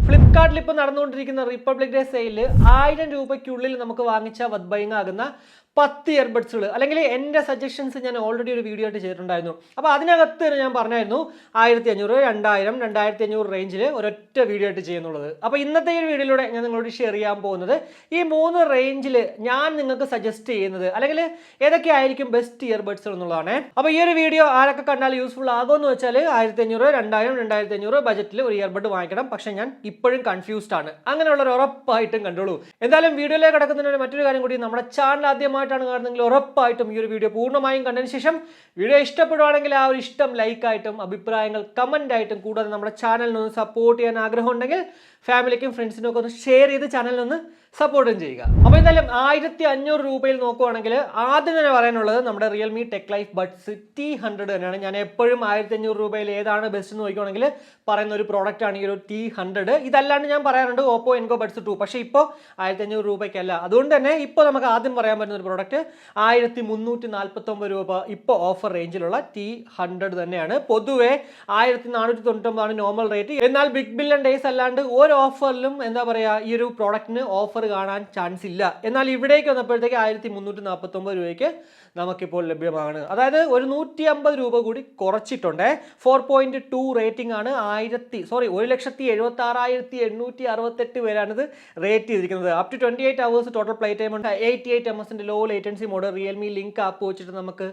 ഫ്ലിപ്കാർട്ടിൽ ഇപ്പോൾ നടന്നുകൊണ്ടിരിക്കുന്ന റിപ്പബ്ലിക് ഡേ സെയിലിൽ 1000 രൂപയ്ക്കുള്ളിൽ നമുക്ക് വാങ്ങിച്ച വത് ബൈങ് ആകുന്ന 10 ഇയർബഡ്സുകൾ അല്ലെങ്കിൽ എൻ്റെ സജഷൻസ് ഞാൻ ഓൾറെഡി ഒരു വീഡിയോ ആയിട്ട് ചെയ്തിട്ടുണ്ടായിരുന്നു. അപ്പോൾ അതിനകത്ത് ഞാൻ പറഞ്ഞായിരുന്നു 1500, 2000, 2500 റേഞ്ചിൽ ഒരൊറ്റ വീഡിയോ ആയിട്ട് ചെയ്യുന്നുള്ളത്. അപ്പോൾ ഇന്നത്തെ ഈ വീഡിയോയിലൂടെ ഞാൻ നിങ്ങളോട് ഷെയർ ചെയ്യാൻ പോകുന്നത് ഈ 3 റേഞ്ചിൽ ഞാൻ നിങ്ങൾക്ക് സജസ്റ്റ് ചെയ്യുന്നത് അല്ലെങ്കിൽ ഏതൊക്കെ ആയിരിക്കും ബെസ്റ്റ് ഇയർബഡ്സ് എന്നുള്ളതാണ്. അപ്പോൾ ഈ ഒരു വീഡിയോ ആരൊക്കെ കണ്ടാൽ യൂസ്ഫുൾ ആകുമെന്ന് വെച്ചാൽ 1500, 2000, 2500 ബജറ്റിൽ ഒരു ഇയർബഡ് വാങ്ങിക്കണം. പക്ഷേ ഞാൻ ഇപ്പോഴും കൺഫ്യൂസ്ഡ് ആണ്. അങ്ങനെയുള്ളവർ ഉറപ്പായിട്ടും കണ്ടോളൂ. എന്തായാലും വീഡിയോയിലേക്ക് കിടക്കുന്നതിന് മറ്റൊരു കാര്യം കൂടി, നമ്മുടെ ചാനൽ ആദ്യമായിട്ടാണ് കാണുന്നതെങ്കിൽ ഉറപ്പായിട്ടും ഈ ഒരു വീഡിയോ പൂർണ്ണമായും കണ്ടതിന് ശേഷം വീഡിയോ ഇഷ്ടപ്പെടുവാണെങ്കിൽ ആ ഒരു ഇഷ്ടം ലൈക്കായിട്ടും അഭിപ്രായങ്ങൾ കമന്റ് ആയിട്ടും, കൂടാതെ നമ്മുടെ ചാനലിനൊന്ന് സപ്പോർട്ട് ചെയ്യാൻ ആഗ്രഹം ഉണ്ടെങ്കിൽ ഫാമിലിക്കും ഫ്രണ്ട്സിനും ഒക്കെ ഒന്ന് ഷെയർ ചെയ്ത് ചാനലിനൊന്ന് സപ്പോർട്ടും ചെയ്യുക. അപ്പോൾ എന്തായാലും 1500 രൂപയിൽ നോക്കുവാണെങ്കിൽ ആദ്യം തന്നെ പറയാനുള്ളത് നമ്മുടെ Realme tech life buds T100 തന്നെയാണ്. ഞാൻ എപ്പോഴും 1500 രൂപയിൽ ഏതാണ് ബെസ്റ്റ് എന്ന് നോക്കുകയാണെങ്കിൽ പറയുന്ന ഒരു പ്രോഡക്റ്റ് ആണ് ഈ ഒരു T100. ഇതല്ലാണ്ട് ഞാൻ പറയാറുണ്ട് ഓപ്പോ എൻകോ ബഡ്സ് 2, പക്ഷേ ഇപ്പോൾ 1500 രൂപയ്ക്കല്ല. അതുകൊണ്ട് തന്നെ ഇപ്പോൾ നമുക്ക് ആദ്യം പറയാൻ പറ്റുന്ന ഒരു പ്രോഡക്റ്റ് 1349 രൂപ ഇപ്പോൾ ഓഫർ റേഞ്ചിലുള്ള T100 തന്നെയാണ്. പൊതുവെ 1499 നോർമൽ റേറ്റ്. എന്നാൽ ബിഗ് ബില്യൺ ഡേയ്സ് അല്ലാണ്ട് ഒരു ഓഫറിലും എന്താ പറയുക ഈ ഒരു പ്രോഡക്റ്റിന് ഓഫർ കാണാൻ ചാൻസ് ഇല്ല. എന്നാൽ ഇവിടേക്ക് വന്നപ്പോഴത്തേക്ക് 1349 രൂപയ്ക്ക് നമുക്കിപ്പോൾ ലഭ്യമാണ്. അതായത് ഒരു 150 രൂപ കൂടി കുറച്ചിട്ടുണ്ട്. 4.2 റേറ്റിംഗ് ആണ്. 1,76,868 പേരാണിത് റേറ്റ് ചെയ്തിരിക്കുന്നത്. Up to 28 hours total play time ഉണ്ട്. 88 ms low latency mode, Realme link app വെച്ചിട്ട് നമുക്ക്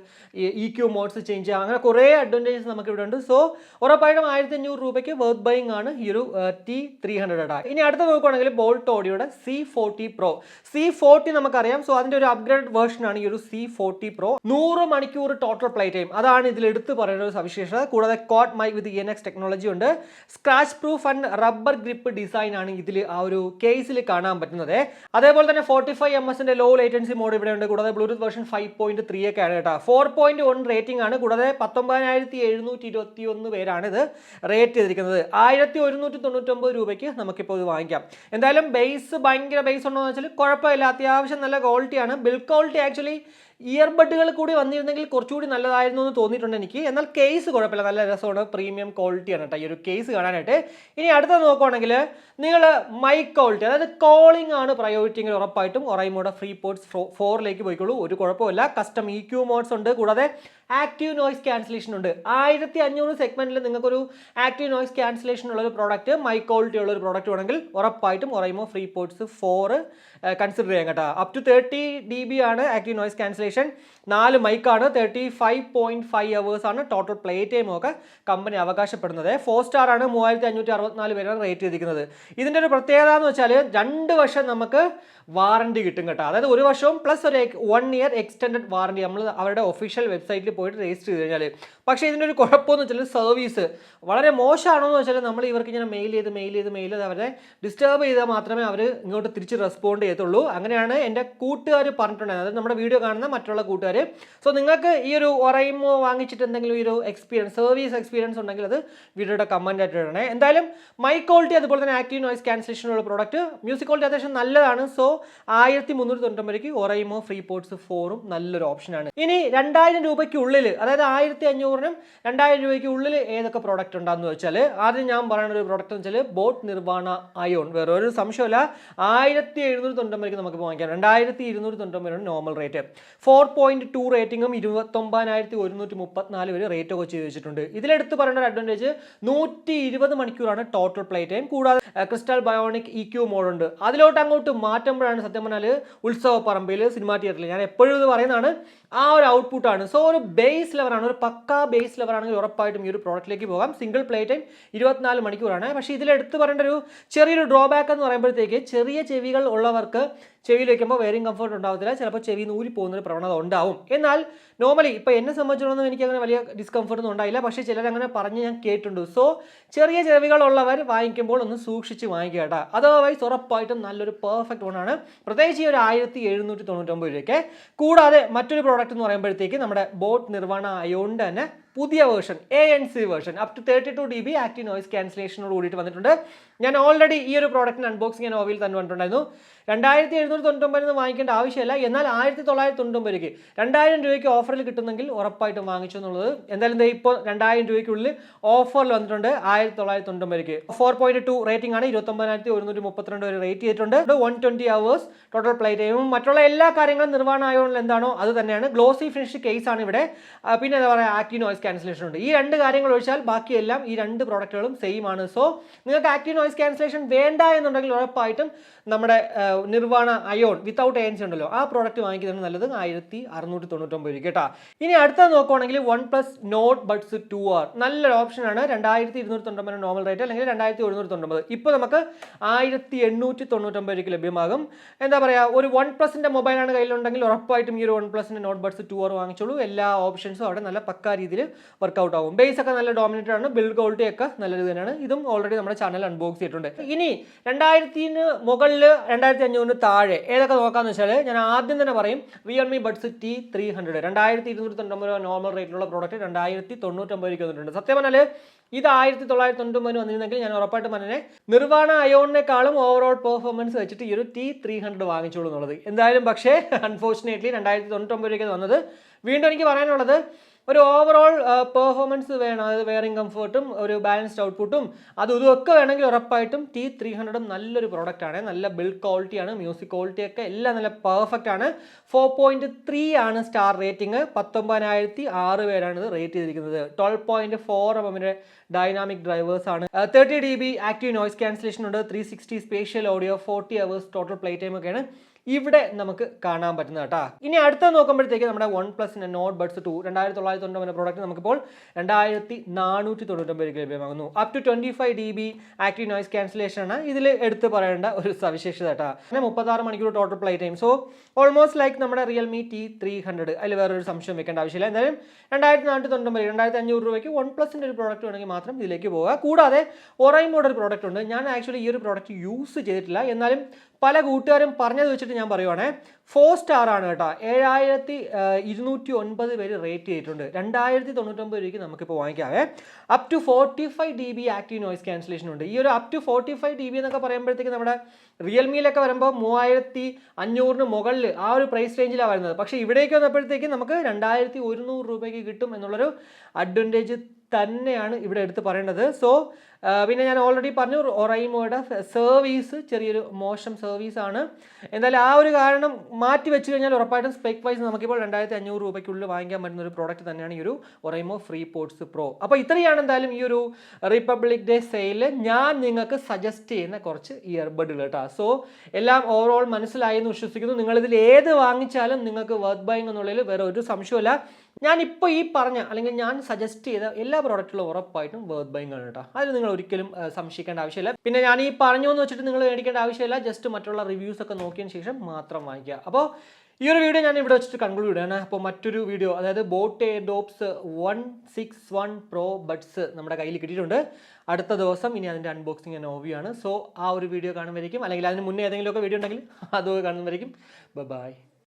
EQ മോഡ്സ് ചേഞ്ച് ചെയ്യാം. അങ്ങനെ കുറേ അഡ്വാൻറ്റേജസ് നമുക്ക് ഇവിടെ ഉണ്ട്. സോ ഉറപ്പായിട്ടും 1500 രൂപയ്ക്ക് വർത്ത് ബൈങ് ആണ് ഈ ഒരു T300. ഇനി അടുത്ത നോക്കുകയാണെങ്കിൽ ബോൾട്ട് ഓഡിയോയുടെ C40 Pro. C40 നമുക്കറിയാം. സോ അതിന്റെ ഒരു അപ്ഗ്രേഡ് വേർഷൻ ആണ് ഈ ഒരു C40 Pro. 100 മണിക്കൂർ ടോട്ടൽ പ്ലേ ടൈം, അതാണ് ഇതിൽ എടുത്ത് പറയുന്ന ഒരു സവിശേഷത. കൂടാതെ കോഡ് മൈക്ക് വിത്ത് ENX ടെക്നോളജി ഉണ്ട്. Scratch proof and rubber grip design ആണ് ഇതിൽ ആ ഒരു കേസിൽ കാണാൻ പറ്റുന്നത്. അതേപോലെ തന്നെ 45 ms ലോ ലേറ്റൻസി മോഡ് ഇവിടെ ഉണ്ട്. കൂടാതെ ബ്ലൂടൂത്ത് വേർഷൻ 5.3 ഒക്കെ ആണ് കേട്ടോ. 4.1 റേറ്റിംഗ് ആണ്. കൂടാതെ 19,721 പേരാണ് ഇത് റേറ്റ് ചെയ്തിരിക്കുന്നത്. 1199 രൂപയ്ക്ക് നമുക്കിപ്പോൾ ഇത് വാങ്ങിക്കാം. എന്തായാലും ബേസ് ഭയങ്കര ബേസ് ഉണ്ടോ എന്ന് വെച്ചാൽ കുഴപ്പമില്ല, അത്യാവശ്യം നല്ല ക്വാളിറ്റിയാണ്. ബിൽഡ് ക്വാളിറ്റി ആക്ച്വലി ഇയർബഡുകൾ കൂടി വന്നിരുന്നെങ്കിൽ കുറച്ചുകൂടി നല്ലതായിരുന്നു എന്ന് തോന്നിയിട്ടുണ്ട് എനിക്ക്. എന്നാൽ കേസ് കുഴപ്പമില്ല, നല്ല രസമാണ്, പ്രീമിയം ക്വാളിറ്റിയാണ് കേട്ടോ ഈ ഒരു കേസ് കാണാനായിട്ട്. ഇനി അടുത്ത നോക്കുകയാണെങ്കിൽ നിങ്ങൾ മൈക്ക് ക്വാളിറ്റി, അതായത് കോളിംഗ് ആണ് പ്രയോറിറ്റി എങ്കിൽ ഉറപ്പായിട്ടും ഒറൈമോയുടെ ഫ്രീ പോർട്സ് 4ലേക്ക് പോയിക്കോളൂ, ഒരു കുഴപ്പമില്ല. കസ്റ്റം EQ മോഡ്സ് ഉണ്ട്. കൂടാതെ ആക്റ്റീവ് നോയ്സ് ക്യാൻസലേഷൻ ഉണ്ട്. 1500 സെഗ്മെന്റിൽ നിങ്ങൾക്കൊരു ആക്റ്റീവ് നോയ്സ് ക്യാൻസലേഷൻ ഉള്ള ഒരു പ്രോഡക്റ്റ്, മൈക്ക് ക്വാളിറ്റി ഉള്ള ഒരു പ്രോഡക്റ്റ് വേണമെങ്കിൽ ഉറപ്പായിട്ടും ഒറൈമോ ഫ്രീ പോർട്സ് 4 കൺസിഡർ ചെയ്യാം കേട്ടോ. അപ് ടു 30 dB ആണ് ആക്റ്റീവ് നോയ്സ് ക്യാൻസലേഷൻ. 4 മൈക്കാണ്. 35.5 അവേഴ്സ് ആണ് ടോട്ടൽ പ്ലേ ടൈം ഒക്കെ കമ്പനി അവകാശപ്പെടുന്നത്. 4 സ്റ്റാർ ആണ്. 3564 പേരാണ് റേറ്റ് ചെയ്തിരിക്കുന്നത്. ഇതിൻ്റെ ഒരു പ്രത്യേകത എന്ന് വെച്ചാൽ 2 വർഷം നമുക്ക് വാറണ്ടി കിട്ടും കേട്ടോ. അതായത് 1 വർഷവും പ്ലസ് ഒരു 1 ഇയർ എക്സ്റ്റൻഡഡ് വാറണ്ടി നമ്മൾ അവരുടെ ഒഫീഷ്യൽ വെബ്സൈറ്റിൽ പോയിട്ട് രജിസ്റ്റർ ചെയ്ത് കഴിഞ്ഞാൽ. പക്ഷേ ഇതിൻ്റെ ഒരു കുഴപ്പമെന്ന് വെച്ചാൽ സർവീസ് വളരെ മോശമാണോ എന്ന് വെച്ചാൽ നമ്മൾ ഇവർക്ക് ഇങ്ങനെ മെയിൽ ചെയ്ത് അവരെ ഡിസ്റ്റർബ് ചെയ്താൽ മാത്രമേ അവർ ഇങ്ങോട്ട് തിരിച്ച് റെസ്പോണ്ട് ചെയ്യത്തുള്ളൂ. അങ്ങനെയാണ് എൻ്റെ കൂട്ടുകാർ പറഞ്ഞിട്ടുണ്ടായിരുന്നത്, അതായത് നമ്മുടെ വീഡിയോ കാണുന്ന മറ്റുള്ള കൂട്ടുകാർ. സോ നിങ്ങൾക്ക് ഈ ഒരു ഒറൈമോ വാങ്ങിച്ചിട്ട് എന്തെങ്കിലും ഈ ഒരു സർവീസ് എക്സ്പീരിയൻസ് ഉണ്ടെങ്കിൽ അത് വീഡിയോയുടെ കമന്റ് ആയിട്ട് ഇടണേ. എന്തായാലും മൈക്ക് ക്വാളിറ്റി അതുപോലെ തന്നെ ആക്റ്റീവ് നോയ്സ് ക്യാൻസലേഷൻ ഉള്ള പ്രോഡക്റ്റ്, മ്യൂസിക് ക്വാളിറ്റി അത്യാവശ്യം നല്ലതാണ്. സോ 1399 ഒറൈമോ ഫ്രീ പോർട്സ് 4ഉം നല്ലൊരു ഓപ്ഷനാണ്. ഇനി 2000 രൂപയ്ക്കുള്ളിൽ, അതായത് 1500നും 2000 രൂപയ്ക്ക് ഉള്ളിൽ ഏതൊക്കെ പ്രോഡക്റ്റ് ഉണ്ടാകുന്ന വെച്ചാൽ ആദ്യം ഞാൻ പറയുന്ന ഒരു പ്രോഡക്റ്റ് എന്ന് വെച്ചാൽ ബോട്ട് നിർവാണ അയോൺ. വേറെ ഒരു സംശയമില്ല, 1799 നമുക്ക് വാങ്ങിക്കാം. 2299 നോർമൽ റേറ്റ്. 4.2 റേറ്റിംഗും 29,134 വരെ റേറ്റ് ഒക്കെ ചെയ്ത് വെച്ചിട്ടുണ്ട്. ഇതിലെടുത്ത് പറയുന്ന ഒരു അഡ്വാൻറ്റേജ് 120 മണിക്കൂറാണ് ടോട്ടൽ പ്ലേ ടൈം. കൂടാതെ ക്രിസ്റ്റൽ ബയോണിക് EQ മോഡ് ഉണ്ട്. അതിലോട്ട് അങ്ങോട്ട് മാറ്റുമ്പോഴാണ് സത്യം പറഞ്ഞാൽ ഉത്സവ പറമ്പിൽ, സിനിമാ തിയേറ്ററിൽ, ഞാൻ എപ്പോഴും ഇത് പറയുന്നതാണ്, ആ ഒരു ഔട്ട്പുട്ടാണ്. സോ ഒരു ബേസ് ലെവലാണ്, ഒരു പക്കാ ബേസ് ലെവലാണെങ്കിൽ ഉറപ്പായിട്ടും ഈ ഒരു പ്രോഡക്റ്റിലേക്ക് പോകാം. സിംഗിൾ പ്ലേ ടൈം 24 മണിക്കൂറാണ്. പക്ഷേ ഇതിലെടുത്ത് പറയേണ്ട ഒരു ചെറിയൊരു ഡ്രോബാക്ക് എന്ന് പറയുമ്പോഴത്തേക്ക് ചെറിയ ചെവികൾ ഉള്ളവർക്ക് ചെവിയിൽ വയ്ക്കുമ്പോൾ വെയറിംഗ് കംഫർട്ട് ഉണ്ടാവത്തില്ല. ചിലപ്പോൾ ചെവി നൂരി പോകുന്നൊരു പ്രവണത ഉണ്ടാവും. എന്നാൽ നോർമലി ഇപ്പോൾ എന്നെ സംബന്ധിച്ചിടത്തോളം എനിക്ക് അങ്ങനെ വലിയ ഡിസ്കംഫർട്ട് ഒന്നും ഉണ്ടായില്ല. പക്ഷേ ചിലരങ്ങനെ പറഞ്ഞ് ഞാൻ കേട്ടിട്ടുണ്ട്. സോ ചെറിയ ചെവികളുള്ളവർ വാങ്ങിക്കുമ്പോൾ ഒന്ന് സൂക്ഷിച്ച് വാങ്ങിക്കുക കേട്ടോ. അതർവൈസ് ഉറപ്പായിട്ടും നല്ലൊരു പെർഫെക്റ്റ് ഫോണാണ്, പ്രത്യേകിച്ച് ഈ ഒരു 1799 രൂപയ്ക്ക്. കൂടാതെ മറ്റൊരു പ്രോഡക്റ്റ് എന്ന് പറയുമ്പോഴത്തേക്ക് നമ്മുടെ ബോട്ട് നിർവാണ അയോണിൻ്റെ തന്നെ പുതിയ version ANC version up to 32 dB active noise ക്യാൻസലേഷനോട് കൂടിയിട്ട് വന്നിട്ടുണ്ട്. ഞാൻ ഓൾറെഡി ഈ ഒരു പ്രോഡക്റ്റിന് അൺബോക്സിംഗ് ഞാൻ ഓവിയിൽ തന്നെ വന്നിട്ടുണ്ടായിരുന്നു. 2799 വാങ്ങിക്കേണ്ട ആവശ്യമില്ല. എന്നാൽ 1999 രൂപയ്ക്ക് 2000 രൂപയ്ക്ക് ഓഫറിൽ കിട്ടുന്നെങ്കിൽ ഉറപ്പായിട്ടും വാങ്ങിച്ചു എന്നുള്ളത്. എന്തായാലും ഇപ്പോൾ 2000 രൂപയ്ക്കുള്ളിൽ ഓഫറിൽ വന്നിട്ടുണ്ട് 1999 രൂപയ്ക്ക്. 4.2 റേറ്റിംഗ് ആണ്, 29,132 വരെ റേറ്റ് ചെയ്തിട്ടുണ്ട്. 120 hours ടോട്ടൽ പ്ലേ ടൈമും മറ്റുള്ള എല്ലാ കാര്യങ്ങളും നിർവ്വാണ ആയോണിൽ എന്താണോ അത് തന്നെയാണ്. ഗ്ലോസി ഫിനിഷ് കേസ് ആണ് ഇവിടെ. പിന്നെ എന്താ പറയുക, ആക്റ്റീവ് നോയ്സ് ക്യാൻസലേഷൻ ഉണ്ട്. ഈ രണ്ട് കാര്യങ്ങൾ ഒഴിച്ചാൽ ബാക്കിയെല്ലാം ഈ രണ്ട് പ്രോഡക്റ്റുകളും സെയിം ആണ്. സോ നിങ്ങൾക്ക് ആക്റ്റീവ് നോയ്സ് ക്യാൻസലേഷൻ വേണ്ട എന്നുണ്ടെങ്കിൽ ഉറപ്പായിട്ടും നമ്മുടെ നിർവ്വാണ അയോൺ വിത്തൗട്ട് ANC ഉണ്ടല്ലോ, ആ പ്രോഡക്റ്റ് വാങ്ങിക്കുന്നത് നല്ലത് 1699 രൂപ കേട്ടോ. ഇനി അടുത്ത നോക്കുവാണെങ്കിൽ OnePlus Nord Buds 2R നല്ലൊരു ഓപ്ഷനാണ്. 2299 നോർമൽ റേറ്റ് അല്ലെങ്കിൽ 2199. ഇപ്പോൾ നമുക്ക് 1899 രൂപയ്ക്ക് ലഭ്യമാകും. എന്താ പറയുക, ഒരു OnePlusന്റെ മൊബൈലാണ് കയ്യിലുണ്ടെങ്കിൽ ഉറപ്പായിട്ടും ഈ ഒരു OnePlusന്റെ Nord Buds 2R വാങ്ങിച്ചോളൂ. എല്ലാ ഓപ്ഷൻസും അവിടെ നല്ല പക്കാ രീതിയിൽ വർക്കൗട്ട് ആവും. ബേസ് ഒക്കെ നല്ല ഡോമിനേറ്റഡ് ആണ്, ബിൽഡ് ക്വാളിറ്റി ഒക്കെ നല്ല രീതി തന്നെയാണ്. ഇതും ഓൾറെഡി നമ്മുടെ ചാനൽ അൺബോക്സ് ചെയ്തിട്ടുണ്ട്. ഇനി 2000 മുകളിൽ 2500 താഴെ ഏതൊക്കെ നോക്കാന്ന് വെച്ചാൽ ഞാൻ ആദ്യം തന്നെ പറയും Realme Buds T300 2299 നോർമൽ റേറ്റിലുള്ള പ്രോഡക്റ്റ് 2099 രൂപയ്ക്ക് വന്നിട്ടുണ്ട്. സത്യം പറഞ്ഞാൽ ഇത് 1999 വന്നിരുന്നെങ്കിൽ ഞാൻ ഉറപ്പായിട്ടും പറഞ്ഞേ നിർവ്വാണ അയോണിനേക്കാളും ഓവറോൾ പെർഫോമൻസ് വെച്ചിട്ട് ഈ ഒരു T300 വാങ്ങിച്ചോളൂ എന്നുള്ളത്. എന്തായാലും പക്ഷേ അൺഫോർച്ചുനേറ്റ്ലി 2099 രൂപയ്ക്ക് വന്നത്. വീണ്ടും എനിക്ക് പറയാനുള്ളത്, ഒരു ഓവറോൾ പെർഫോമൻസ് വേണം, അതായത് വെയറിംഗ് കംഫർട്ടും ഒരു ബാലൻസ്ഡ് ഔട്ട്പുട്ടും ഇതൊക്കെ വേണമെങ്കിൽ ഉറപ്പായിട്ടും T300 നല്ലൊരു പ്രോഡക്റ്റ് ആണ്. നല്ല ബിൽഡ് ക്വാളിറ്റിയാണ്, മ്യൂസിക് ക്വാളിറ്റി ഒക്കെ എല്ലാം നല്ല പെർഫെക്റ്റ് ആണ്. 4.3 ആണ് സ്റ്റാർ റേറ്റിംഗ്. 19,006 പേരാണ് ഇത് റേറ്റ് ചെയ്തിരിക്കുന്നത്. 12.4 mm ഡൈനാമിക് ഡ്രൈവേഴ്സ് ആണ്. 30 dB ആക്റ്റീവ് നോയ്സ് ക്യാൻസലേഷൻ ഉണ്ട്. 360 spatial audio, 40 hours total play time ഒക്കെയാണ് ഇവിടെ നമുക്ക് കാണാൻ പറ്റുന്നത് കേട്ടോ. ഇനി അടുത്ത നോക്കുമ്പോഴത്തേക്ക് നമ്മുടെ OnePlusന്റെ Nord Buds 2 2999 പ്രോഡക്റ്റ് നമുക്കിപ്പോൾ 2499 ലഭ്യമാകുന്നു. Up to 25 dB active noise cancellation ആണ് ഇതിൽ എടുത്ത് പറയേണ്ട ഒരു സവിശേഷത കേട്ടോ. അങ്ങനെ 36 മണിക്കൂർ total play time. So almost like നമ്മുടെ Realme T300. അതിൽ വേറൊരു സംശയം വെക്കേണ്ട ആവശ്യമില്ല. എന്തായാലും 2499 2500 രൂപയ്ക്ക് OnePlusന്റെ ഒരു പ്രോഡക്റ്റ് വേണമെങ്കിൽ മാത്രം ഇതിലേക്ക് പോകുക. കൂടാതെ ഒറൈമോയുടെ ഒരു പ്രോഡക്റ്റ് ഉണ്ട്. ഞാൻ ആക്ച്വലി ഈ ഒരു പ്രോഡക്റ്റ് യൂസ് ചെയ്തിട്ടില്ല. എന്നാലും പല കൂട്ടുകാരും പറഞ്ഞത് വെച്ചിട്ട് ഞാൻ പറയുവാണേ, 4 സ്റ്റാർ ആണ് കേട്ടോ. 7209 പേര് റേറ്റ് ചെയ്തിട്ടുണ്ട്. 2099 രൂപയ്ക്ക് നമുക്കിപ്പോൾ വാങ്ങിക്കാവേ. Up to 45 dB active noise cancellation ഉണ്ട്. ഈ ഒരു അപ് ടു 45 dB എന്നൊക്കെ പറയുമ്പോഴത്തേക്ക് നമ്മുടെ റിയൽമിയിലൊക്കെ വരുമ്പോൾ 3500 മുകളിൽ ആ ഒരു പ്രൈസ് റേഞ്ചിലാണ് വരുന്നത്. പക്ഷേ ഇവിടേക്ക് വന്നപ്പോഴത്തേക്ക് നമുക്ക് 2100 രൂപയ്ക്ക് കിട്ടും എന്നുള്ളൊരു അഡ്വാൻറ്റേജ് തന്നെയാണ് ഇവിടെ എടുത്ത് പറയേണ്ടത്. സോ പിന്നെ ഞാൻ ഓൾറെഡി പറഞ്ഞു, ഒറൈമോയുടെ സർവീസ് ചെറിയൊരു മോശം സർവീസാണ്. എന്തായാലും ആ ഒരു കാരണം മാറ്റി വെച്ച് കഴിഞ്ഞാൽ ഉറപ്പായിട്ടും സ്പെക് വൈസ് നമുക്കിപ്പോൾ 2500 രൂപയ്ക്കുള്ളിൽ വാങ്ങിക്കാൻ പറ്റുന്ന ഒരു പ്രോഡക്റ്റ് തന്നെയാണ് ഈ ഒരു ഒറൈമോ ഫ്രീ പോർട്സ് പ്രോ. അപ്പോൾ ഇത്രയാണ് എന്തായാലും ഈ ഒരു റിപ്പബ്ലിക് ഡേ സെയിലിൽ ഞാൻ നിങ്ങൾക്ക് സജസ്റ്റ് ചെയ്യുന്ന കുറച്ച് ഇയർബഡുകൾ കേട്ടോ. സോ എല്ലാം ഓവറോൾ മനസ്സിലായി എന്ന് വിശ്വസിക്കുന്നു. നിങ്ങളിതിൽ ഏത് വാങ്ങിച്ചാലും നിങ്ങൾക്ക് വർത്ത് ബൈങ് എന്നുള്ളതിൽ വേറെ ഒരു സംശയമില്ല. ഞാനിപ്പോൾ ഈ പറഞ്ഞ അല്ലെങ്കിൽ ഞാൻ സജസ്റ്റ് ചെയ്ത എല്ലാ പ്രോഡക്റ്റുകളും ഉറപ്പായിട്ടും വർത്ത് ബൈങ് ആണ് കേട്ടോ. അതിൽ നിങ്ങൾ ഒരിക്കലും സംശയിക്കേണ്ട ആവശ്യമില്ല. പിന്നെ ഞാൻ ഈ പറഞ്ഞു എന്ന് വെച്ചിട്ട് നിങ്ങൾ മേടിക്കേണ്ട ആവശ്യമില്ല. ജസ്റ്റ് മറ്റുള്ള റിവ്യൂസ് ഒക്കെ നോക്കിയതിന് ശേഷം മാത്രം വാങ്ങിക്കുക. അപ്പോൾ ഈ ഒരു വീഡിയോ ഞാൻ ഇവിടെ വെച്ചിട്ട് കൺക്ലൂഡ് ചെയ്യാണ്. അപ്പോൾ മറ്റൊരു വീഡിയോ, അതായത് ബോട്ട് എയർഡോപ്സ് 161 Pro ബഡ്സ് നമ്മുടെ കയ്യിൽ കിട്ടിയിട്ടുണ്ട്. അടുത്ത ദിവസം ഇനി അതിൻ്റെ അൺബോക്സിങ് ഞാൻ ഓവിയാണ്. സോ ആ ഒരു വീഡിയോ കാണുമ്പോഴേക്കും, അല്ലെങ്കിൽ അതിന് മുന്നേ ഏതെങ്കിലുമൊക്കെ വീഡിയോ ഉണ്ടെങ്കിൽ അത് കാണുമ്പോഴേക്കും ബൈ.